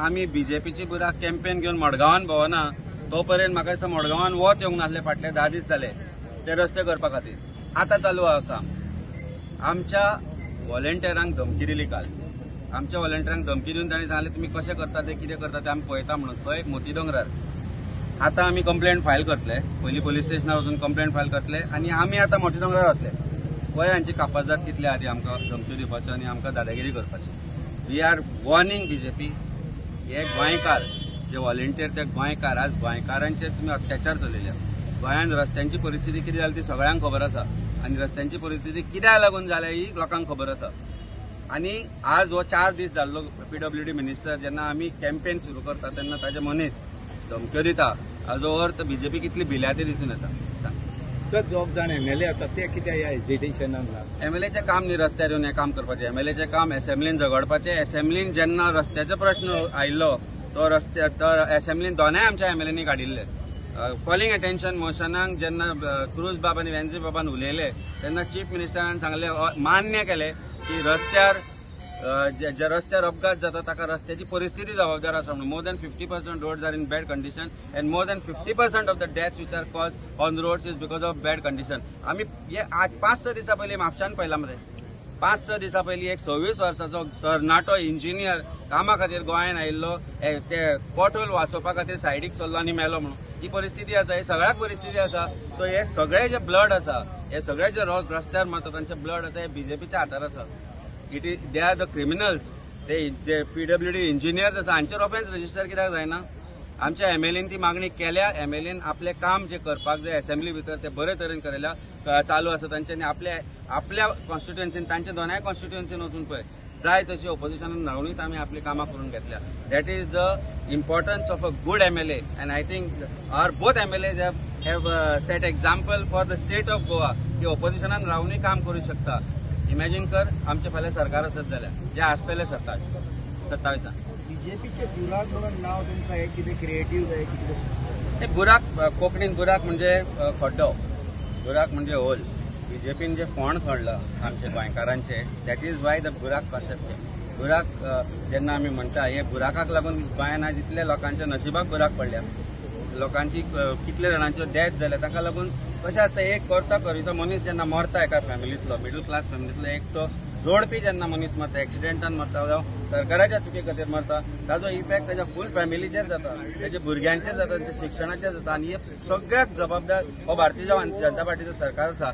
आमी बीजेपीची बुराक कॅम्पेन घेवन मडगांवान भोवना तो पर्यंत म्हाका दिसता मडगांवान वत येवंक नासले फाटले 10 दीस जाले ते रस्ते करपा खातीर. आतां चालू आहा काम. आमच्या व्हॉलंटियरांक धमकी दिली काल. आमच्या व्हॉलंटियरांक धमकी दिवन तांणी सांगले तुमी कशें करता ते कितें करता ते आमी पळयता म्हणून खंय मोती दोंगरार. आतां आमी कंप्लेंट फायल करतले. पयलीं पुलीस स्टेशनार वचून कंप्लेंट फायल करतले आनी आमी आतां मोती दोंगरार वतले. पळय हांची कापाजात कितली आहा ती आमकां धमकी दिवपाची आनी आमकां दादागिरी करपाची. We are warning BJP. हे गोंयकार जे व्हॉलंटियर ते गोंयकार आज गोंयकारांचेर तुमी अत्याचार चलयल्या. गोंयांत रस्त्यांची परिस्थिती कितें जाली ती सगळ्यांक खबर आसा आनी रस्त्यांची परिस्थिती कित्याक लागून जाल्या ही लोकांक खबर आसा. आनी आज हो 4 दीस जाल्लो पीडब्ल्यूडी मिनिस्टर जेन्ना आमी कॅम्पेन सुरू करता तेन्ना ताजे मनीस धमक्यो दिता. हाजो अर्थ बीजेपी कितली भिल्याती दिसून येता. सांग तर 2 जाण एमएलए आसात ते कित्याक ह्या एजिटेशनाक एमएलएचें काम न्ही रस्त्यार येवन हें काम करपाचें. एमएलएचें काम असेंब्लीन झगडपाचें. असेंब्लीन जेन्ना रस्त्याचो प्रश्न आयिल्लो तो असेंब्लीन दोनाय आमच्या एमएलएनी काडिल्ले. कॉलिंग अटेन्शन मोशनाक जेन्ना क्रूज बाब आनी वेन्सी बाबान उलयले तेन्ना चीफ मिनिस्टरान सांगले मान्य केले की रस्त्यार ज्या रस्त्यार अपघात जाता ताका रस्त्याची परिस्थिती जबाबदार आसा म्हणून. More than 50% roads are in bad condition and more than 50% of the deaths which are cause on roads is because of bad condition. आमी हे 5-6 दिसा पयलीं म्हापशान पळयला मरे. 5-6 दिसा पयलीं एक 26 वर्साचो तरणाटो इंजिनियर कामा खातीर गोंयांत आयिल्लो ते पोटहोल वाचोवपा खातीर सायडीक सरलो आनी मेलो म्हणून. ही परिस्थिती आसा. हे सगळ्याक परिस्थिती आसा. सो हे सगळे जे ब्लड आसा हे सगळे जे रस्त्यार मारता तांचे ब्लड आसा हे बीजेपीच्या हातार आसा. It is they are the criminals. ते पीडब्ल्यूडी इंजिनियर्स आसा हांचेर ऑफेन्स रजिस्टर कित्याक जायना. आमच्या एमएलएन ती मागणी केल्या. एमएलएन आपले काम जे करपाक जाय असेंब्ली भितर ते बरे तरेन करेल्या चालू आसा तांच्यांनी आपल्या कॉन्स्टिट्युएन्सीन तांच्या दोनाय कॉन्स्टिट्युएन्सीन वचून पळय जाय तशी ऑपोजिशनान रावनूच आमी आपली कामां करून घेतल्या. That is the importance of a good MLA and I think our both MLAs have set example for the state of Goa की ऑपोजिशनान रावनूय काम करू शकता. इमॅजिन कर आमचे फाल्यां सरकार आसत जाल्यार जे आसतले 27 बीजेपीचे बुराक म्हणून नाव तुमकां एक कितें क्रिएटीव जाय कितें हे बुराक कोंकणीन बुराक म्हणजे खड्डो. बुराक म्हणजे होल. बीजेपीन जे फोंड खणला आमचे गोंयकारांचे दॅट इज वाय द बुराक कॉन्सेप्ट. बुराक जेन्ना आमी म्हणटा हे बुराकाक लागून गोंयान आज इतले लोकांच्या नशिबाक बुराक पडल्या. लोकांची कितले जाणांच्यो डेथ जाल्या ताका लागून कशें आसता एक करता मनीस जेन्ना मरता एका फॅमिलींतलो मिडल क्लास फॅमिलींतलो एक तो जोडपी जेन्ना मनीस मरता एक्सिडेंटान मरता जावं सरकाराच्या चुकी खातीर मरता ताजो इफेक्ट ताच्या फूल फॅमिलीचेर जाता. ताच्या भुरग्यांचेर जाता. ताच्या शिक्षणाचेर जाता. आनी हे सगळ्याक जबाबदार हो भारतीय जनता पार्टीचो सरकार आसा.